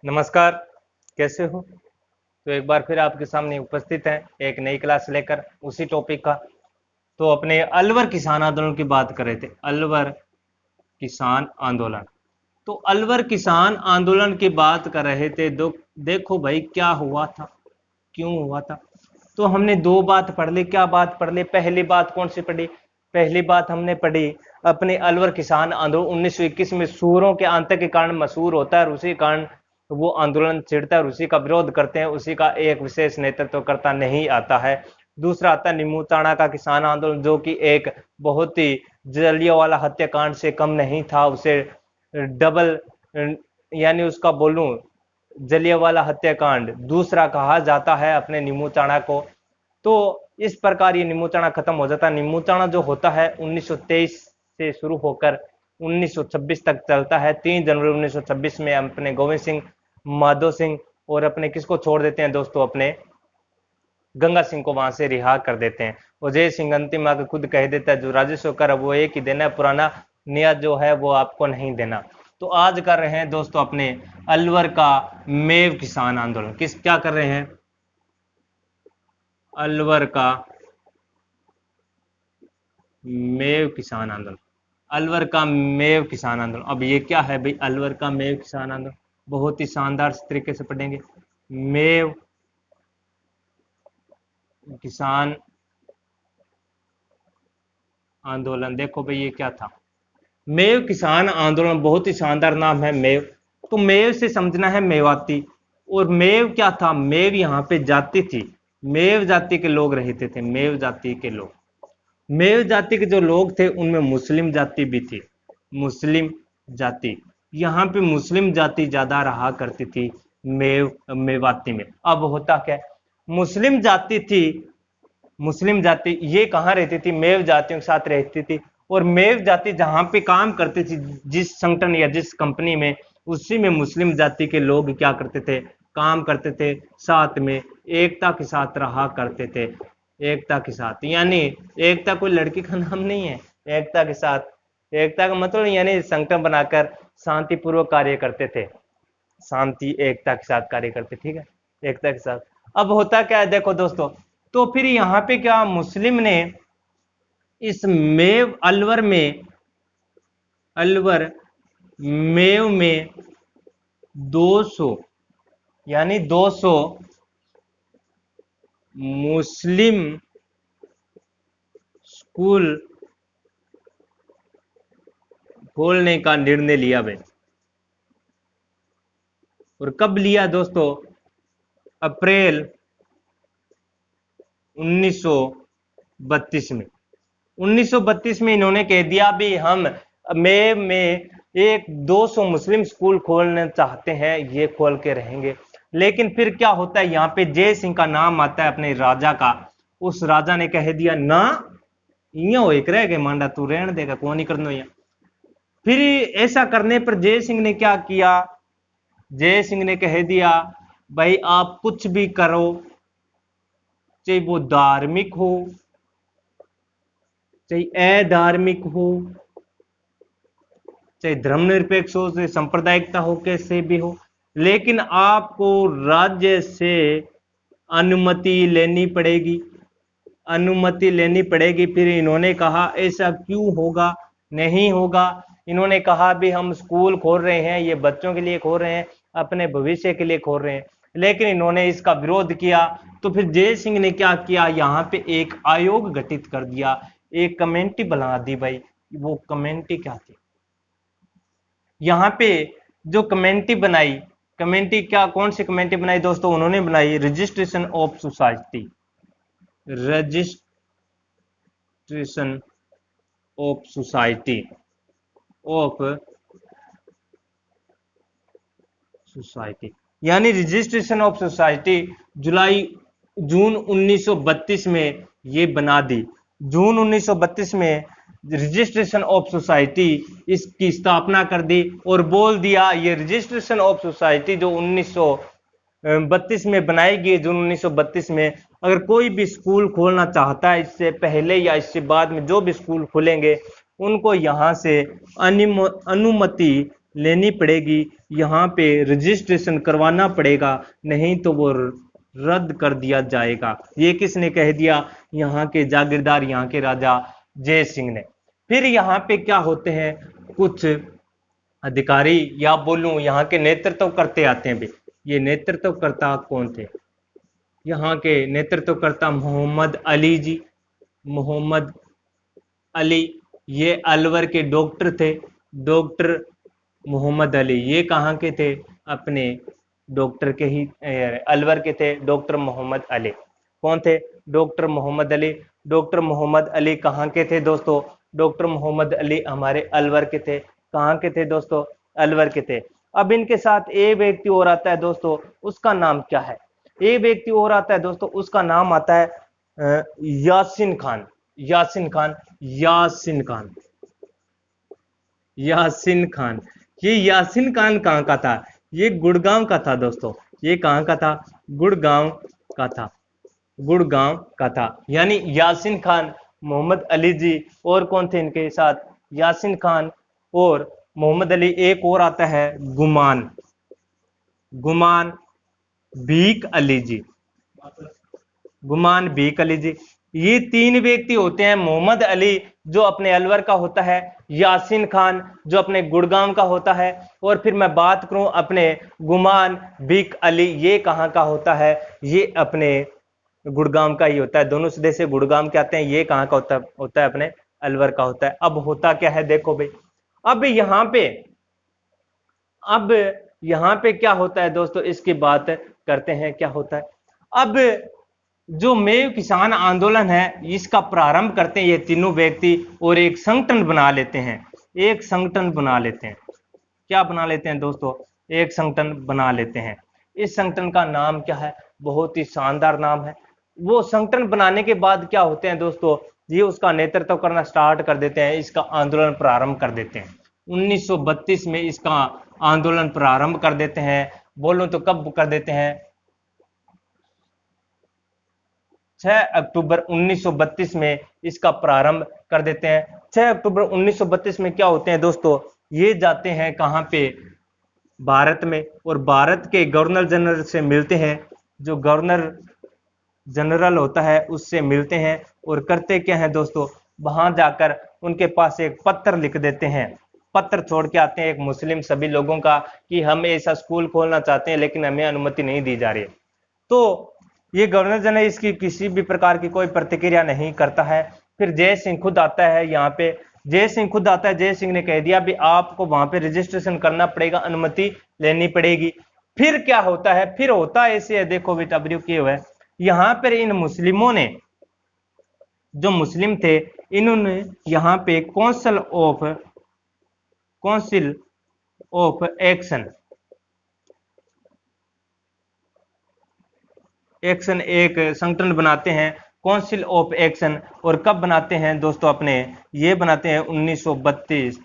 नमस्कार। कैसे हो? तो एक बार फिर आपके सामने उपस्थित हैं एक नई क्लास लेकर उसी टॉपिक का। तो अपने अलवर किसान आंदोलन की बात कर रहे थे। अलवर किसान आंदोलन। तो अलवर किसान आंदोलन की बात कर रहे थे। देखो भाई क्या हुआ था, क्यों हुआ था। तो हमने दो बात पढ़ ली। क्या बात पढ़ ली? पहली बात कौन सी पढ़ी? पहली बात हमने पढ़ी अपने अलवर किसान आंदोलन 1921 में सूरों के आतंक के कारण मशहूर होता है और उसी कारण वो आंदोलन छिड़ता है और उसी का विरोध करते हैं। उसी का एक विशेष नेतृत्व करता नहीं आता है। दूसरा आता है निमूताना का किसान आंदोलन, जो कि एक बहुत ही जलियांवाला हत्याकांड से कम नहीं था, उसे डबल यानी उसका बोलूं जलियांवाला हत्याकांड दूसरा कहा जाता है अपने निमूचाणा को। तो इस प्रकार ये निमूचाणा खत्म हो जाता है। निमूचाणा जो होता है 1923 से शुरू होकर 1926 तक चलता है। 3 जनवरी 1926 में अपने गोविंद सिंह, माधो सिंह और अपने किसको छोड़ देते हैं दोस्तों, अपने गंगा सिंह को वहां से रिहा कर देते हैं। और जय सिंह अंतिम आके खुद कह देता है जो राजस्व कर वो एक ही देना है, पुराना नया जो है वो आपको नहीं देना। तो आज कर रहे हैं दोस्तों अपने अलवर का मेव किसान आंदोलन। क्या कर रहे हैं? अलवर का मेव किसान आंदोलन। अलवर का मेव किसान आंदोलन। अब ये क्या है भाई? अलवर का मेव किसान आंदोलन बहुत ही शानदार तरीके से पढ़ेंगे। मेव किसान आंदोलन। देखो भाई ये क्या था। मेव किसान आंदोलन बहुत ही शानदार नाम है, मेव। तो मेव से समझना है मेवाती। और मेव क्या था? मेव यहाँ पे जाति थी। मेव जाति के लोग रहते थे। मेव जाति के लोग, मेव जाति के जो लोग थे उनमें मुस्लिम जाति भी थी। मुस्लिम जाति, यहाँ पे मुस्लिम जाति ज्यादा रहा करती थी मेवाती में। अब होता क्या, मुस्लिम जाति थी। मुस्लिम जाति ये कहाँ रहती थी? मेव जातियों के साथ रहती थी। और मेव जाति जहां पे काम करती थी, जिस संगठन या जिस कंपनी में, उसी में मुस्लिम जाति के लोग क्या करते थे? काम करते थे। साथ में एकता के साथ रहा करते थे। एकता के साथ यानी एकता कोई लड़की का नाम नहीं है। एकता के साथ, एकता का मतलब यानी संगठन बनाकर शांतिपूर्वक कार्य करते थे। शांति एकता के साथ कार्य करते, ठीक है, एकता के साथ। अब होता क्या है देखो दोस्तों, तो फिर यहाँ पे क्या मुस्लिम ने इस मेव अलवर में, अलवर मेव में 200 यानी 200 मुस्लिम स्कूल खोलने का निर्णय लिया भाई। और कब लिया दोस्तों? अप्रैल 1932 में। 1932 में इन्होंने कह दिया भी हम मई में एक 200 मुस्लिम स्कूल खोलना चाहते हैं, ये खोल के रहेंगे। लेकिन फिर क्या होता है, यहाँ पे जय सिंह का नाम आता है अपने राजा का। उस राजा ने कह दिया ना, इं हो एक रह गए मांडा, तू रहने देगा कौन नहीं करना। फिर ऐसा करने पर जय सिंह ने क्या किया? जय सिंह ने कह दिया भाई आप कुछ भी करो, चाहे वो धार्मिक हो चाहे अधार्मिक हो, चाहे धर्मनिरपेक्ष हो, चाहे सांप्रदायिकता हो, कैसे भी हो, लेकिन आपको राज्य से अनुमति लेनी पड़ेगी। अनुमति लेनी पड़ेगी। फिर इन्होंने कहा ऐसा क्यों होगा? नहीं होगा। इन्होंने कहा भी हम स्कूल खोल रहे हैं, ये बच्चों के लिए खोल रहे हैं, अपने भविष्य के लिए खोल रहे हैं। लेकिन इन्होंने इसका विरोध किया। तो फिर जय सिंह ने क्या किया? यहाँ पे एक आयोग गठित कर दिया, एक कमेटी बना दी भाई। वो कमेटी क्या थी? यहाँ पे जो कमेटी बनाई, कमेटी क्या, कौन सी कमेटी बनाई दोस्तों? उन्होंने बनाई registration of society. Registration of society, of society यानी रजिस्ट्रेशन ऑफ सोसाइटी जून 1932 में ये बना दी। जून 1932 में रजिस्ट्रेशन ऑफ सोसाइटी इसकी स्थापना कर दी और बोल दिया ये रजिस्ट्रेशन ऑफ सोसाइटी जो 1932 में बनाई गई, जून 1932 में, अगर कोई भी स्कूल खोलना चाहता है इससे पहले या इससे बाद में जो भी स्कूल खुलेंगे उनको यहाँ से अनुमति लेनी पड़ेगी, यहाँ पे रजिस्ट्रेशन करवाना पड़ेगा, नहीं तो वो रद्द कर दिया जाएगा। ये किसने कह दिया? यहाँ के जागीरदार, यहाँ के राजा जय सिंह ने। फिर यहाँ पे क्या होते हैं, कुछ अधिकारी या बोलूं यहाँ के नेतृत्व करते आते हैं भी। ये नेतृत्वकर्ता कौन थे? यहाँ के नेतृत्वकर्ता मोहम्मद अली जी, मोहम्मद अली। ये अलवर के डॉक्टर थे, डॉक्टर मोहम्मद अली। ये कहाँ के थे? अपने डॉक्टर के ही अलवर के थे, डॉक्टर मोहम्मद अली। कौन थे? डॉक्टर मोहम्मद अली। डॉक्टर मोहम्मद अली कहाँ के थे दोस्तों? डॉक्टर मोहम्मद अली हमारे अलवर के थे। कहाँ के थे दोस्तों? अलवर के थे। अब इनके साथ एक व्यक्ति और आता है दोस्तों, उसका नाम क्या है? एक व्यक्ति और आता है दोस्तों, उसका नाम आता है यासीन खान। यासीन खान, यासीन खान, यासीन खान। ये यासीन खान कहाँ का था? ये गुड़गांव का था दोस्तों। ये कहाँ का था? गुड़गांव का था, गुड़गांव का था। यानी यासीन खान, मोहम्मद अली जी, और कौन थे इनके साथ? यासीन खान और मोहम्मद अली। एक और आता है गुमान, गुमान भीक अली जी, गुमान भीक अली जी। ये तीन व्यक्ति होते हैं। मोहम्मद अली जो अपने अलवर का होता है, यासीन खान जो अपने गुड़गांव का होता है, और फिर मैं बात करूं अपने गुमान भीक अली, ये कहाँ का होता है? ये अपने गुड़गांव का ही होता है। दोनों सीधे से गुड़गांव के आते हैं। ये कहाँ का होता है? अपने अलवर का होता है। अब होता क्या है देखो भाई, अब यहाँ पे क्या होता है दोस्तों, इसकी बात करते हैं। क्या होता है? अब जो मेव किसान आंदोलन है, इसका प्रारंभ करते हैं ये तीनों व्यक्ति, और एक संगठन बना लेते हैं। एक संगठन बना लेते हैं। क्या बना लेते हैं दोस्तों? एक संगठन बना लेते हैं। इस संगठन का नाम क्या है? बहुत ही शानदार नाम है। वो संगठन बनाने के बाद क्या होते हैं दोस्तों, ये उसका नेतृत्व करना स्टार्ट कर देते हैं, इसका आंदोलन प्रारंभ कर देते हैं। 1932 में इसका आंदोलन प्रारंभ कर देते हैं। बोलो तो कब कर देते हैं? 6 अक्टूबर 1932 में इसका प्रारंभ कर देते हैं। 6 अक्टूबर 1932 में क्या होते हैं दोस्तों, ये जाते हैं कहां पे? भारत में, और भारत के गवर्नर जनरल से मिलते हैं। जो गवर्नर जनरल होता है उससे मिलते हैं, और करते क्या है दोस्तों, वहां जाकर उनके पास एक पत्र लिख देते हैं। पत्र छोड़ के आते हैं एक मुस्लिम सभी लोगों का, कि हम ऐसा स्कूल खोलना चाहते हैं लेकिन हमें अनुमति नहीं दी जा रही है। तो ये गवर्नर जनरल इसकी किसी भी प्रकार की कोई प्रतिक्रिया नहीं करता है। फिर जय सिंह खुद आता है यहाँ पे। जय सिंह खुद आता है। जय सिंह ने कह दिया भी आपको वहां पे रजिस्ट्रेशन करना पड़ेगा, अनुमति लेनी पड़ेगी। फिर क्या होता है? फिर होता है ऐसे है, देखो बेटा अब किए हुए यहाँ पर इन मुस्लिमों ने, जो मुस्लिम थे, इन्होंने यहाँ पे काउंसिल ऑफ एक्शन एक संगठन बनाते हैं, काउंसिल ऑफ एक्शन। और कब बनाते हैं दोस्तों? अपने ये बनाते हैं 1932।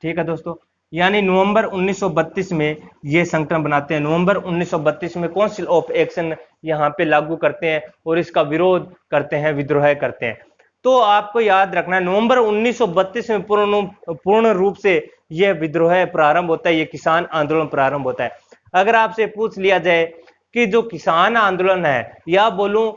ठीक है दोस्तों, यानी नवंबर 1932 में ये संगठन बनाते हैं। नवंबर 1932 में काउंसिल ऑफ एक्शन यहाँ पे लागू करते हैं, और इसका विरोध करते हैं, विद्रोह करते हैं। तो आपको याद रखना है, नवंबर 1932 में पूर्ण रूप से यह विद्रोह प्रारंभ होता है, ये किसान आंदोलन प्रारंभ होता है। अगर आपसे पूछ लिया जाए कि जो किसान आंदोलन है, या बोलूं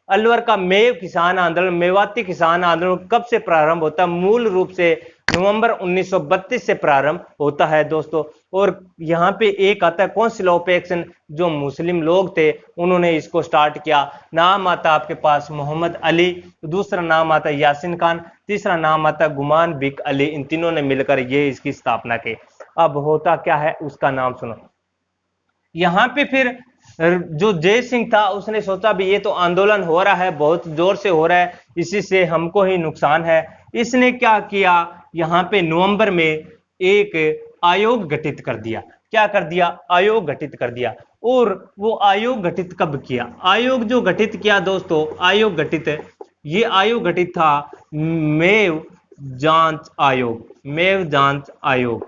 अलवर का मेव किसान आंदोलन, मेवाती किसान आंदोलन कब से प्रारंभ होता है? मूल रूप से नवंबर 1932 से प्रारंभ होता है दोस्तों। और यहाँ पे एक आता है काउंसिल ऑफ एक्शन, जो मुस्लिम लोग थे उन्होंने इसको स्टार्ट किया। नाम आता आपके पास मोहम्मद अली, दूसरा नाम आता यासीन खान, तीसरा नाम आता गुमान बिक अली। इन तीनों ने मिलकर ये इसकी स्थापना की। अब होता क्या है उसका नाम सुनो। यहाँ पे फिर जो जय सिंह था उसने सोचा भी ये तो आंदोलन हो रहा है, बहुत जोर से हो रहा है, इसी से हमको ही नुकसान है। इसने क्या किया, यहाँ पे नवंबर में एक आयोग गठित कर दिया। क्या कर दिया? आयोग गठित कर दिया। और वो आयोग गठित कब किया? आयोग जो गठित किया दोस्तों, आयोग गठित, ये आयोग गठित था मेव जांच आयोग। मेव जांच आयोग,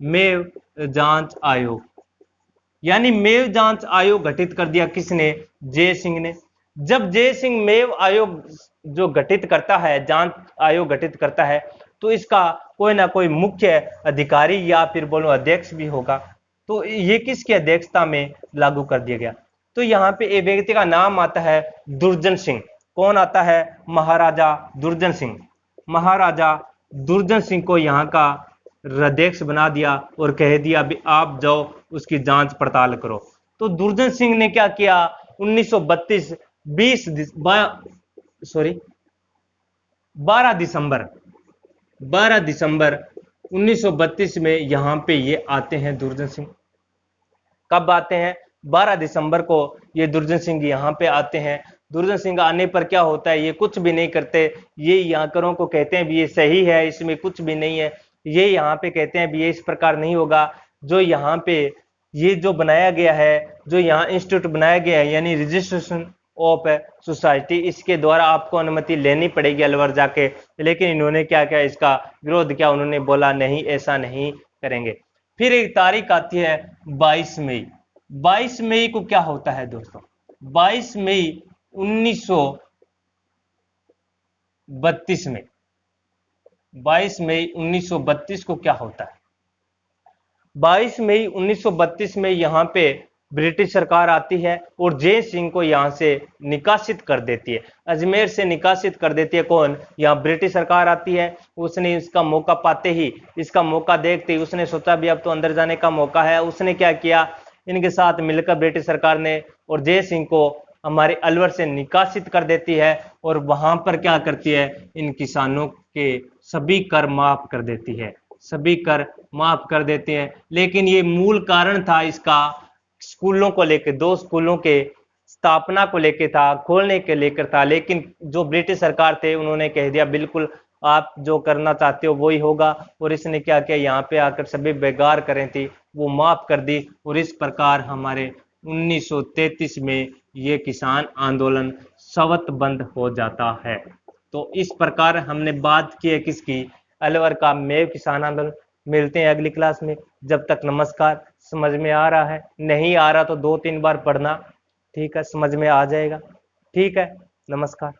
मेव जांच आयोग, यानी मेव जांच आयोग गठित कर दिया। किसने? जय सिंह ने। जब जय सिंह मेव आयोग जो गठित करता है, जांच आयोग गठित करता है, तो इसका कोई ना कोई मुख्य अधिकारी या फिर बोलो अध्यक्ष भी होगा। तो ये किसकी अध्यक्षता में लागू कर दिया गया? तो यहाँ पे एक व्यक्ति का नाम आता है दुर्जन सिंह। कौन आता है? महाराजा दुर्जन सिंह। महाराजा दुर्जन सिंह को यहाँ का अध्यक्ष बना दिया और कह दिया भी आप जाओ उसकी जांच पड़ताल करो। तो दुर्जन सिंह ने क्या किया? 1932 12 दिसंबर 1932 में यहाँ पे ये आते हैं दुर्जन सिंह। कब आते हैं? 12 दिसंबर को ये दुर्जन सिंह यहाँ पे आते हैं। दुर्जन सिंह आने पर क्या होता है? ये कुछ भी नहीं करते, ये यहाँ को कहते हैं भी ये सही है, इसमें कुछ भी नहीं है। ये यहाँ पे कहते हैं भी ये इस प्रकार नहीं होगा। जो यहाँ पे ये जो बनाया गया है, जो यहाँ इंस्टीट्यूट बनाया गया है यानी रजिस्ट्रेशन ऑफ सोसाइटी, इसके द्वारा आपको अनुमति लेनी पड़ेगी अलवर जाके। लेकिन इन्होंने क्या किया? इसका विरोध किया। उन्होंने बोला नहीं, ऐसा नहीं करेंगे। फिर एक तारीख आती है 22 मई। 22 मई को क्या होता है दोस्तों? 22 मई 1932 में 22 मई 1932 को क्या होता है? 22 मई 1932 में यहाँ पे ब्रिटिश सरकार आती है और जय सिंह को यहाँ से निकासित कर देती है। अजमेर से निकासित कर देती है। कौन? यहाँ ब्रिटिश सरकार आती है। उसने इसका मौका पाते ही, इसका मौका देखते ही उसने सोचा भी अब तो अंदर जाने का मौका है। उसने क्या किया? इनके साथ मिलकर ब्रिटिश सरकार ने और जय सिंह को हमारे अलवर से निकासित कर देती है और वहां पर क्या करती है? इन किसानों के सभी कर माफ कर देती है, सभी कर माफ कर देते हैं। लेकिन ये मूल कारण था इसका स्कूलों को लेकर, 2 स्कूलों के स्थापना को लेकर था, खोलने के लेकर था। लेकिन जो ब्रिटिश सरकार थे उन्होंने कह दिया बिल्कुल आप जो करना चाहते हो वही होगा। और इसने क्या किया? यहाँ पे आकर सभी बेकार करें थी वो माफ कर दी। और इस प्रकार हमारे 1933 में ये किसान आंदोलन स्वतः बंद हो जाता है। तो इस प्रकार हमने बात की है किसकी? अलवर का मेव किसान आंदोलन। मिलते हैं अगली क्लास में। जब तक नमस्कार। समझ में आ रहा है? नहीं आ रहा तो 2-3 बार पढ़ना, ठीक है? समझ में आ जाएगा। ठीक है, नमस्कार।